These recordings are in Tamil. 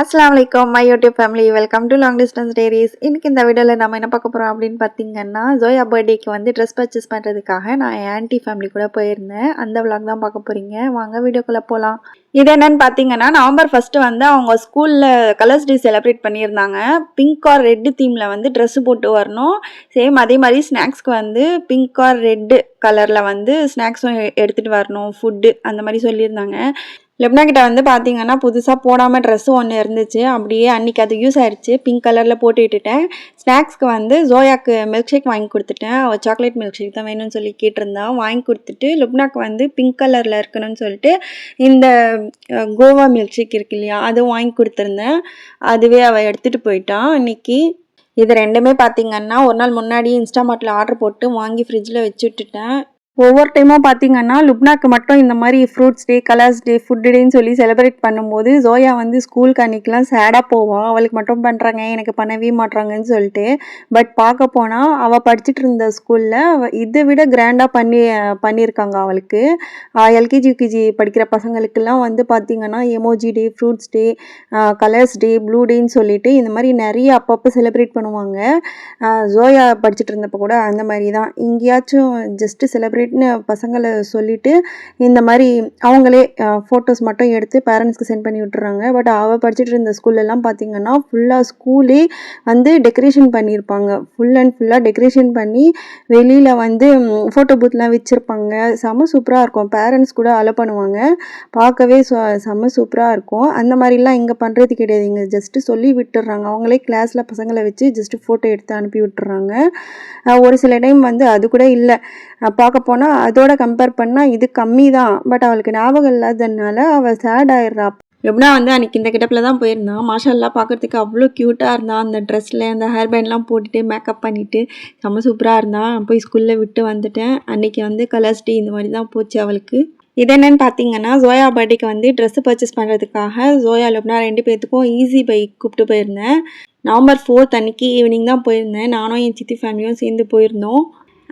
அஸ்ஸலாமு அலைக்கும் my YouTube family, welcome to long distance diaries. இன்னைக்கு இந்த வீடியோவில் நம்ம என்ன பார்க்க போகிறோம் அப்படின்னு பார்த்தீங்கன்னா, ஜோயா பர்த்டேக்கு வந்து ட்ரெஸ் பர்ச்சேஸ் பண்ணுறதுக்காக நான் என் ஆன்ட்டி ஃபேமிலி கூட போயிருந்தேன். அந்த விளாக் தான் பார்க்க போகிறீங்க. வாங்க வீடியோக்குள்ளே போகலாம். இது என்னன்னு பார்த்தீங்கன்னா, நவம்பர் 1 வந்து அவங்க ஸ்கூலில் கலர்ஸ் டே செலிப்ரேட் பண்ணியிருந்தாங்க. பிங்க் ஆர் ரெட்டு தீமில் வந்து ட்ரெஸ்ஸு போட்டு வரணும். சேம் அதே மாதிரி ஸ்நாக்ஸ்க்கு வந்து பிங்க் ஆர் ரெட்டு கலரில் வந்து ஸ்நாக்ஸும் எடுத்துகிட்டு வரணும், ஃபுட்டு அந்த மாதிரி சொல்லியிருந்தாங்க. லெப்னா கிட்ட வந்து பார்த்தீங்கன்னா புதுசாக போடாமல் ட்ரெஸ்ஸு ஒன்று இருந்துச்சு. அப்படியே அன்றைக்கி அது யூஸ் ஆகிடுச்சு. பிங்க் கலரில் போட்டு விட்டுட்டேன். ஸ்நாக்ஸ்க்கு வந்து ஜோயாக்கு மில்க் ஷேக் வாங்கி கொடுத்துட்டேன். அவள் சாக்லேட் மில்க் ஷேக் தான் வேணும்னு சொல்லி கேட்டிருந்தா. வாங்கி கொடுத்துட்டு லுப்னாக்கு வந்து பிங்க் கலரில் இருக்கணும்னு சொல்லிட்டு இந்த கோவா மில்க் ஷேக் இருக்கு இல்லையா, அதுவும் வாங்கி கொடுத்துருந்தேன். அதுவே அவள் எடுத்துகிட்டு போயிட்டான் அன்றைக்கி. இது ரெண்டுமே பார்த்தீங்கன்னா ஒரு நாள் முன்னாடி இன்ஸ்டாமார்ட்டில் ஆர்டர் போட்டு வாங்கி ஃப்ரிட்ஜில் வச்சு விட்டுட்டேன். ஒவ்வொரு டைமும் பார்த்தீங்கன்னா லுப்னாக்கு மட்டும் இந்த மாதிரி ஃப்ரூட்ஸ் டே, கலர்ஸ் டே, ஃபுட் டேன்னு சொல்லி செலிப்ரேட் பண்ணும்போது ஜோயா வந்து ஸ்கூலுக்கு அன்றைக்கெலாம் சேடாக போவாள். அவளுக்கு மட்டும் பண்ணுறாங்க, எனக்கு பண்ணவே மாட்றாங்கன்னு சொல்லிட்டு. பட் பார்க்க போனால் அவள் படிச்சுட்டு இருந்த ஸ்கூலில் இதை விட கிராண்டாக பண்ணியிருக்காங்க அவளுக்கு. எல்கேஜி யூகேஜி படிக்கிற பசங்களுக்கெல்லாம் வந்து பார்த்திங்கன்னா எமோஜி டே, ஃப்ரூட்ஸ் டே, கலர்ஸ் டே, ப்ளூ டேன்னு சொல்லிட்டு இந்த மாதிரி நிறைய அப்பப்போ செலிப்ரேட் பண்ணுவாங்க. ஜோயா படிச்சுட்டு இருந்தப்போ கூட அந்த மாதிரி தான் எங்கேயாச்சும் ஜஸ்ட்டு செலிப்ரேட் பசங்களை சொல்லிட்டு இந்த மாதிரி அவங்களே ஃபோட்டோஸ் மட்டும் எடுத்து பேரண்ட்ஸ்க்கு சென்ட் பண்ணி விட்டுறாங்க. பட் அவள் படிச்சுட்டு இருந்த ஸ்கூல்லலாம் பார்த்திங்கன்னா ஃபுல்லாக ஸ்கூலே வந்து டெக்கரேஷன் பண்ணியிருப்பாங்க. ஃபுல் அண்ட் ஃபுல்லாக டெக்கரேஷன் பண்ணி வெளியில் வந்து ஃபோட்டோ பூத்லாம் வச்சுருப்பாங்க. செம்ம சூப்பராக இருக்கும். பேரண்ட்ஸ் கூட அலோ பண்ணுவாங்க. பார்க்கவே செம்ம சூப்பராக இருக்கும். அந்த மாதிரிலாம் இங்கே பண்ணுறது கிடையாது. இங்கே ஜஸ்ட்டு சொல்லி விட்டுடுறாங்க. அவங்களே கிளாஸில் பசங்களை வச்சு ஜஸ்ட்டு ஃபோட்டோ எடுத்து அனுப்பி விட்டுறாங்க. ஒரு சில டைம் வந்து அது கூட இல்லை. பார்க்க போனால் அதோட கம்பேர் பண்ணால் இது கம்மி தான். பட் அவளுக்கு ஞாபகம் இல்லாததுனால அவள் சேட் ஆயிடுறா. எப்படின்னா வந்து அன்றைக்கி இந்த கெட்டப்பில் தான் போயிருந்தான். மாஷால்லாம் பார்க்குறதுக்கு அவ்வளோ க்யூட்டாக இருந்தான். அந்த ட்ரெஸ்ஸில் அந்த ஹேர் பேண்ட்லாம் போட்டுட்டு மேக்கப் பண்ணிவிட்டு செம்ம சூப்பராக இருந்தான். போய் ஸ்கூலில் விட்டு வந்துட்டேன். அன்றைக்கி வந்து கலர்ஸ் டே இந்த மாதிரி தான் போச்சு அவளுக்கு. இது என்னென்னு பார்த்தீங்கன்னா, ஜோயா பர்த்டேக்கு வந்து ட்ரெஸ்ஸு பர்ச்சேஸ் பண்ணுறதுக்காக ஜோயா லுப்னா 2 பேர்த்துக்கும் ஈஸி பை கூப்பிட்டு போயிருந்தேன். நவம்பர் 4 அன்றைக்கி ஈவினிங் தான் போயிருந்தேன். நானும் என் சித்தி ஃபேமிலியும் சேர்ந்து போயிருந்தோம்.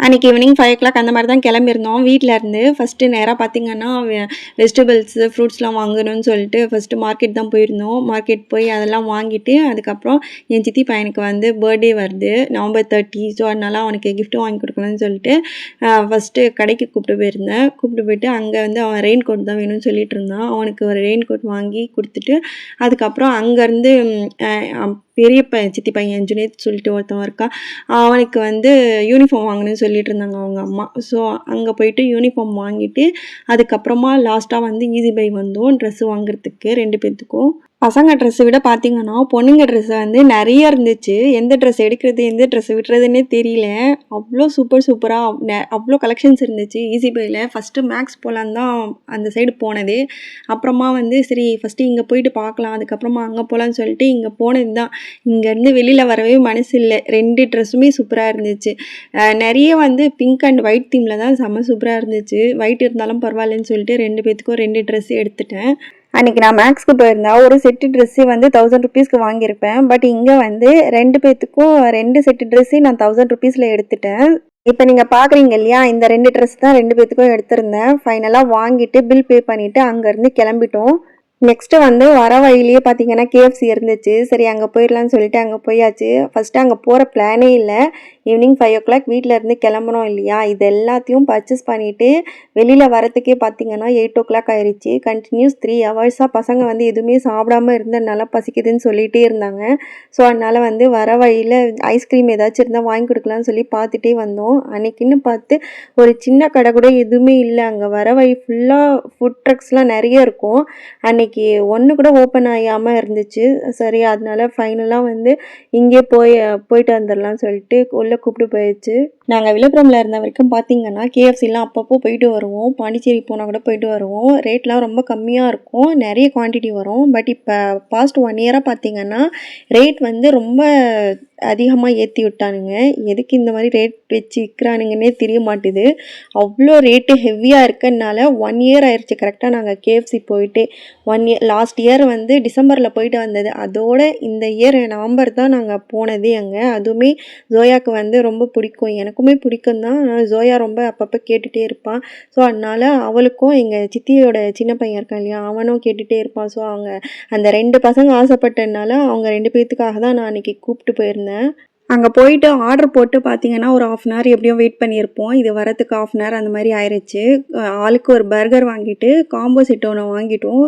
அன்றைக்கி ஈவினிங் 5 o'clock அந்த மாதிரி தான் கிளம்பியிருந்தோம் வீட்டிலேருந்து. ஃபஸ்ட்டு நேராக பார்த்திங்கன்னா வெஜிடபிள்ஸு, ஃப்ரூட்ஸ்லாம் வாங்கணும்னு சொல்லிட்டு ஃபஸ்ட்டு மார்க்கெட் தான் போயிருந்தோம். மார்க்கெட் போய் அதெல்லாம் வாங்கிட்டு அதுக்கப்புறம் என் சித்தி பையனுக்கு வந்து பர்த்டே வருது நவம்பர் 30. ஸோ அதனால அவனுக்கு கிஃப்ட்டும் வாங்கி கொடுக்கணும்னு சொல்லிட்டு ஃபஸ்ட்டு கடைக்கு கூப்பிட்டு போயிருந்தேன். கூப்பிட்டு போயிட்டு அங்கே வந்து அவன் ரெயின் கோட் தான் வேணும்னு சொல்லிட்டு இருந்தான். அவனுக்கு ஒரு ரெயின் கோட் வாங்கி கொடுத்துட்டு அதுக்கப்புறம் அங்கேருந்து பெரிய சித்தி பையன் ஜுனேத் சொல்லிட்டு ஒருத்தவன் இருக்கான். அவனுக்கு வந்து யூனிஃபார்ம் வாங்கணும்னு சொல்லிட்டு இருந்தாங்க அவங்க அம்மா. ஸோ அங்கே போயிட்டு யூனிஃபார்ம் வாங்கிட்டு அதுக்கப்புறமா லாஸ்ட்டாக வந்து ஈஸி பை வந்தோம் ட்ரெஸ்ஸு வாங்குறதுக்கு 2 பேர்த்துக்கும். பசங்க ட்ரெஸ்ஸை விட பார்த்திங்கன்னா பொண்ணுங்க ட்ரெஸ்ஸு வந்து நிறைய இருந்துச்சு. எந்த ட்ரெஸ் எடுக்கிறது எந்த ட்ரெஸ் விட்டுறதுன்னே தெரியல. அவ்வளோ சூப்பராக அவ்வளோ கலெக்ஷன்ஸ் இருந்துச்சு ஈஸி பையில். ஃபஸ்ட்டு மேக்ஸ் போகலான்னு தான் அந்த சைடு போனது. அப்புறமா வந்து சரி ஃபஸ்ட்டு இங்கே போயிட்டு பார்க்கலாம், அதுக்கப்புறமா அங்கே போகலான்னு சொல்லிட்டு இங்கே போனது தான். இங்கேருந்து வெளியில் வரவே மனசு இல்லை. 2 ட்ரெஸ்ஸுமே சூப்பராக இருந்துச்சு. நிறைய வந்து பிங்க் அண்ட் ஒயிட் தீமில் தான் செம்ம சூப்பராக இருந்துச்சு. ஒயிட் இருந்தாலும் பரவாயில்லன்னு சொல்லிட்டு 2 பேர்த்துக்கும் 2 ட்ரெஸ்ஸு எடுத்துட்டேன். அன்றைக்கி நான் மேக்ஸ்க்கு போயிருந்தேன். ஒரு செட்டு ட்ரெஸ்ஸு வந்து 1000 rupeesக்கு வாங்கியிருப்பேன். பட் இங்கே வந்து 2 பேர்த்துக்கும் 2 செட்டு ட்ரெஸ்ஸு நான் 1000 rupeesல எடுத்துட்டேன். இப்போ நீங்கள் பார்க்குறீங்க இல்லையா, இந்த 2 ட்ரெஸ் தான் 2 பேர்த்துக்கும் எடுத்திருந்தேன். ஃபைனலாக வாங்கிட்டு பில் பே பண்ணிவிட்டு அங்கேருந்து கிளம்பிட்டோம். நெக்ஸ்ட்டு வந்து வர வழியிலேயே பார்த்தீங்கன்னா KFC இருந்துச்சு. சரி அங்கே போயிடலான்னு சொல்லிட்டு அங்கே போயாச்சு. ஃபஸ்ட்டு அங்கே போகிற பிளானே இல்லை. ஈவினிங் 5 o'clock வீட்டில் இருந்து கிளம்பணும் இல்லையா, இது எல்லாத்தையும் பர்ச்சேஸ் பண்ணிவிட்டு வெளியில் வரத்துக்கே பார்த்திங்கன்னா 8 o'clock ஆயிடுச்சு. கண்டினியூஸ் 3 hours பசங்க வந்து எதுவுமே சாப்பிடாமல் இருந்ததுனால பசிக்குதுன்னு சொல்லிகிட்டே இருந்தாங்க. ஸோ அதனால் வந்து வர வழியில் ஐஸ்கிரீம் ஏதாச்சும் இருந்தால் வாங்கி கொடுக்கலான்னு சொல்லி பார்த்துட்டே வந்தோம். அன்றைக்கின்னு பார்த்து ஒரு சின்ன கடை கூட எதுவுமே இல்லை. அங்கே வர வழி ஃபுல்லாக ஃபுட் ட்ரக்ஸ்லாம் நிறைய இருக்கும். அன்றைக்கி ஒன்று கூட ஓப்பன் ஆகாமல் இருந்துச்சு. சரி அதனால ஃபைனலாக வந்து இங்கே போயிட்டு வந்துடலாம்னு சொல்லிட்டு உள்ளே கூப்பிட்டு போயிடுச்சு. நாங்கள் விழுப்புரமில் இருந்த வரைக்கும் பார்த்திங்கன்னா KFCலாம் அப்பப்போ போயிட்டு வருவோம். பாண்டிச்சேரி போனால் கூட போயிட்டு வருவோம். ரேட்லாம் ரொம்ப கம்மியாக இருக்கும், நிறைய குவான்டிட்டி வரும். பட் இப்போ பாஸ்ட் 1 year பார்த்திங்கன்னா ரேட் வந்து ரொம்ப அதிகமாக ஏற்றி விட்டானுங்க. எதுக்கு இந்த மாதிரி ரேட் வச்சு விற்கிறானுங்கன்னே தெரிய மாட்டுது. அவ்வளோ ரேட்டு ஹெவியாக இருக்கனால 1 இயர் ஆயிடுச்சு கரெக்டாக நாங்கள் கேஎஃப்சி போயிட்டு. 1 இயர் லாஸ்ட் இயர் வந்து டிசம்பரில் போயிட்டு வந்தது. அதோட இந்த இயர் நவம்பர் தான் நாங்கள் போனது அங்கே. அதுவுமே ஜோயாவுக்கு வந்து ரொம்ப பிடிக்கும், எனக்குமே பிடிக்கும் தான். ஜோயா ரொம்ப அப்பப்போ கேட்டுகிட்டே இருப்பான். ஸோ அதனால் அவளுக்கும் எங்கள் சித்தியோட சின்ன பையன் இருக்கான் இல்லையா, அவனும் கேட்டுகிட்டே இருப்பான். ஸோ அவங்க அந்த 2 பசங்க ஆசைப்பட்டதுனால அவங்க 2 பேர்த்துக்காக தான் நான் அன்றைக்கி கூப்பிட்டு போயிருந்தேன். அங்கே போயிட்டு ஆர்டர் போட்டு பார்த்தீங்கன்னா ஒரு 1/2 அன் ஹவர் எப்படியும் வெயிட் பண்ணியிருப்போம். இது வரத்துக்கு 1/2 அன் ஹவர் அந்த மாதிரி ஆயிடுச்சு. ஆளுக்கு ஒரு பர்கர் வாங்கிட்டு காம்போ செட் ஒன்று வாங்கிட்டோம்.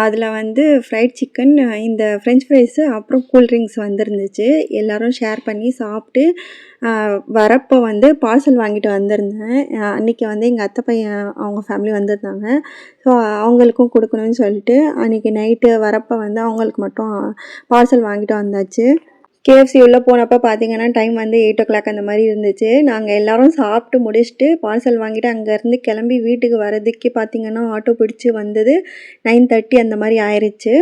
அதில் வந்து ஃப்ரைட் சிக்கன், இந்த ஃப்ரெஞ்ச் ஃப்ரைஸு, அப்புறம் கூல்ட்ரிங்க்ஸ் வந்துருந்துச்சு. எல்லோரும் ஷேர் பண்ணி சாப்பிட்டு வரப்போ வந்து பார்சல் வாங்கிட்டு வந்திருந்தேன். அன்றைக்கி வந்து எங்கள் அத்தை பையன் அவங்க ஃபேமிலி வந்திருந்தாங்க. ஸோ அவங்களுக்கும் கொடுக்கணும்னு சொல்லிட்டு அன்றைக்கி நைட்டு வரப்போ வந்து அவங்களுக்கு மட்டும் பார்சல் வாங்கிட்டு வந்தாச்சு. கேஎஃப்சி உள்ளே போனப்போ பார்த்தீங்கன்னா டைம் வந்து 8 o'clock அந்த மாதிரி இருந்துச்சு. நாங்கள் எல்லோரும் சாப்பிட்டு முடிச்சுட்டு பார்சல் வாங்கிட்டு அங்கேருந்து கிளம்பி வீட்டுக்கு வரதுக்கே பார்த்தீங்கன்னா ஆட்டோ பிடிச்சி வந்தது 9:30 அந்த மாதிரி ஆயிடுச்சு.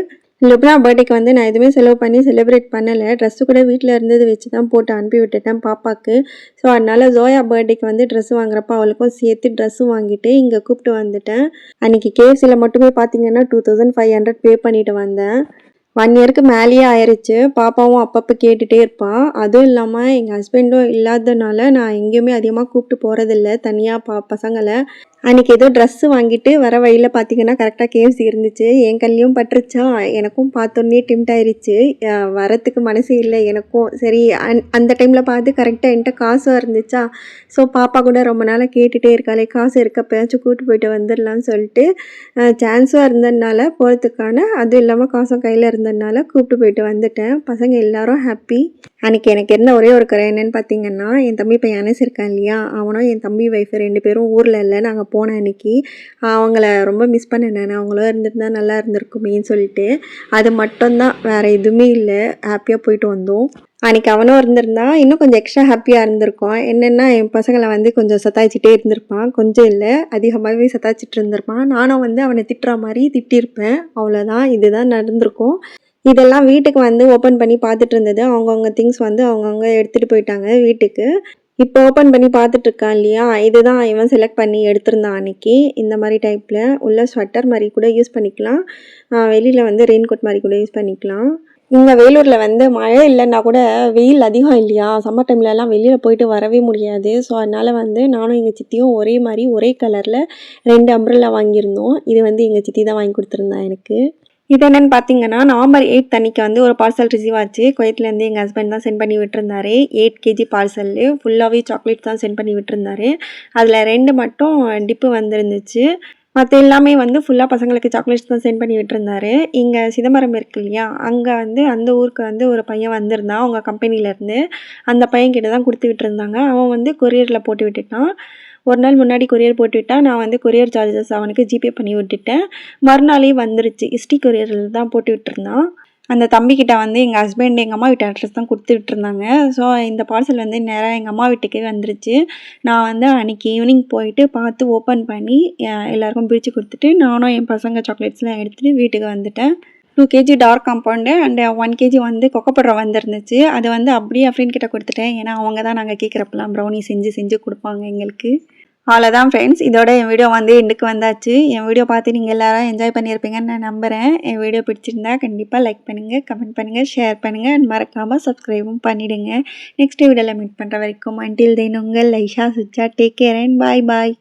லுப்னா பர்த்டேக்கு வந்து நான் எதுவுமே செலவு பண்ணி செலிப்ரேட் பண்ணலை. ட்ரெஸ்ஸு கூட வீட்டில் இருந்தது வச்சு தான் போட்டு அனுப்பி விட்டுட்டேன் பாப்பாவுக்கு. ஸோ அதனால் ஜோயா பர்த்டேக்கு வந்து ட்ரெஸ்ஸு வாங்குறப்ப அவளுக்கும் சேர்த்து ட்ரெஸ்ஸும் வாங்கிட்டு இங்கே கூப்பிட்டு வந்துட்டேன். அன்றைக்கி கேஎஃப்சியில் மட்டுமே பார்த்தீங்கன்னா 2500 பே பண்ணிவிட்டு வந்தேன். 1 இயருக்கு மேலேயே ஆயிடுச்சு. பாப்பாவும் அப்பப்போ கேட்டுகிட்டே இருப்பான். அதுவும் இல்லாமல் எங்கள் ஹஸ்பண்டும் இல்லாததுனால நான் எங்கேயுமே அதிகமாக கூப்பிட்டு போகிறதில்ல தனியாக பசங்களை. அன்றைக்கி ஏதோ ட்ரெஸ்ஸு வாங்கிட்டு வர வழியில் பார்த்தீங்கன்னா கரெக்டாக கேஎஃப்சி இருந்துச்சு. என் கண்லேயும் பட்டுருச்சா, எனக்கும் பார்த்தோன்னே டெம்ட் ஆயிடுச்சு. வரத்துக்கு மனசே இல்லை எனக்கும். சரி அந்த டைமில் பார்த்து கரெக்டாக என்கிட்ட காசும் இருந்துச்சா. ஸோ பாப்பா கூட ரொம்ப நாளாக கேட்டுகிட்டே இருக்காளே, காசு இருக்கப்பயாச்சும் கூப்பிட்டு போயிட்டு வந்துடலான்னு சொல்லிட்டு சான்ஸும் இருந்ததுனால போகிறதுக்கான, அதுவும் இல்லாமல் காசும் கையில் இருந்ததுனால கூப்பிட்டு போயிட்டு வந்துட்டேன். பசங்க எல்லோரும் ஹாப்பி. அன்றைக்கி எனக்கு இருந்த ஒரே ஒரு குறை என்னென்னு பார்த்தீங்கன்னா, என் தம்பி பையன் அனஸ் இருக்கான் இல்லையா, அவனும் என் தம்பி ஒய்ஃபு 2 பேரும் ஊரில் இல்லை. நாங்கள் போன அன்றைக்கி அவங்கள ரொம்ப மிஸ் பண்ணேன் நான். அவங்களும் இருந்திருந்தா நல்லா இருந்திருக்குமேன்னு சொல்லிட்டு. அது மட்டும்தான், வேறு எதுவுமே இல்லை. ஹாப்பியாக போயிட்டு வந்தோம். அன்றைக்கி அவனும் இருந்திருந்தா இன்னும் கொஞ்சம் எக்ஸ்ட்ரா ஹாப்பியாக இருந்திருக்கும். என்னென்னா என் பசங்களை வந்து கொஞ்சம் சத்தாய்ச்சிட்டே இருந்திருப்பான். கொஞ்சம் இல்லை, அதிகமாகவே சத்தாய்ச்சிட்டு இருந்திருப்பான். நானும் வந்து அவனை திட்டுற மாதிரி திட்டிருப்பேன். அவ்வளோதான், இதுதான் நடந்திருக்கும். இதெல்லாம் வீட்டுக்கு வந்து ஓப்பன் பண்ணி பார்த்துட்டு இருந்தது. அவங்கவுங்க திங்ஸ் வந்து அவங்கவுங்க எடுத்துகிட்டு போயிட்டாங்க வீட்டுக்கு. இப்போ ஓப்பன் பண்ணி பார்த்துட்ருக்கான் இல்லையா, இதுதான் இவன் செலக்ட் பண்ணி எடுத்திருந்தான் அன்றைக்கி. இந்த மாதிரி டைப்பில் உள்ள ஸ்வெட்டர் மாதிரி கூட யூஸ் பண்ணிக்கலாம். வெளியில் வந்து ரெயின் கோட் மாதிரி கூட யூஸ் பண்ணிக்கலாம். இங்கே வேலூரில் வந்து மழை இல்லைன்னா கூட வெயில் அதிகம் இல்லையா, சம்மர் டைம்லலாம் வெளியில் போயிட்டு வரவே முடியாது. ஸோ அதனால் வந்து நானும் எங்கள் சித்தியும் ஒரே மாதிரி ஒரே கலரில் 2 அம்ப்ரெல்லா வாங்கியிருந்தோம். இது வந்து எங்கள் சித்தி தான் வாங்கி கொடுத்துருந்தா எனக்கு. இது என்னென்னு பார்த்தீங்கன்னா, நவம்பர் 8 அன்றைக்கி வந்து ஒரு பார்சல் ரிசீவ் ஆச்சு. குவைத்லேருந்து எங்கள் ஹஸ்பண்ட் தான் சென்ட் பண்ணி விட்டுருந்தாரு. 8 kg பார்சல்லு ஃபுல்லாகவே சாக்லேட்ஸ் தான் சென்ட் பண்ணி விட்டுருந்தாரு. அதில் 2 மட்டும் டிப்பு வந்துருந்துச்சு. மற்ற எல்லாமே வந்து ஃபுல்லாக பசங்களுக்கு சாக்லேட்ஸ் தான் சென்ட் பண்ணி விட்டுருந்தாரு. இங்கே சிதம்பரம் இருக்கு இல்லையா, அங்கே வந்து அந்த ஊருக்கு வந்து ஒரு பையன் வந்திருந்தான் அவங்க கம்பெனிலேருந்து. அந்த பையன்கிட்ட தான் கொடுத்து விட்டுருந்தாங்க. அவன் வந்து கொரியரில் போட்டு விட்டுட்டான். ஒரு நாள் முன்னாடி கொரியர் போட்டுவிட்டா, நான் வந்து கொரியர் சார்ஜஸ் அவனுக்கு ஜிபே பண்ணி விட்டுட்டேன். மறுநாளே வந்துருச்சு. எஸ்டி கொரியரில் தான் போட்டு விட்டுருந்தான். அந்த தம்பிக்கிட்ட வந்து எங்கள் ஹஸ்பண்ட் எங்கள் அம்மா வீட்டு அட்ரஸ் தான் கொடுத்து விட்டுருந்தாங்க. ஸோ இந்த பார்சல் வந்து நேராக எங்கள் அம்மா வீட்டுக்கே வந்துருச்சு. நான் வந்து அன்றைக்கி ஈவினிங் போயிட்டு பார்த்து ஓப்பன் பண்ணி எல்லாேருக்கும் பிரித்து கொடுத்துட்டு, நானும் என் பசங்க சாக்லேட்ஸ்லாம் எடுத்துகிட்டு வீட்டுக்கு வந்துட்டேன். 2 kg dark compound and 1 kg வந்து கொக்கோபுட்ரா வந்துருந்துச்சு. அது வந்து அப்படியே ஃப்ரெண்ட் கிட்ட கொடுத்துட்டேன். ஏன்னா அவங்க தான் நாங்கள் கேட்குறப்பெல்லாம் ப்ரௌனி செஞ்சு கொடுப்பாங்க எங்களுக்கு. அவ்வளோதான் ஃப்ரெண்ட்ஸ், இதோட என் வீடியோ வந்து எண்டுக்கு வந்தாச்சு. என் வீடியோ பார்த்து நீங்கள் எல்லாரும் என்ஜாய் பண்ணியிருப்பீங்கன்னு நான் நம்புகிறேன். என் வீடியோ பிடிச்சிருந்தா கண்டிப்பாக லைக் பண்ணுங்கள், கமெண்ட் பண்ணுங்கள், ஷேர் பண்ணுங்கள் அண்ட் மறக்காமல் சப்ஸ்கிரைபும் பண்ணிவிடுங்க. நெக்ஸ்ட் வீடியோவில் மீட் பண்ணுற வரைக்கும் அன்டில் தென் உங்கள் லைஷா சுஜா. Take care and bye.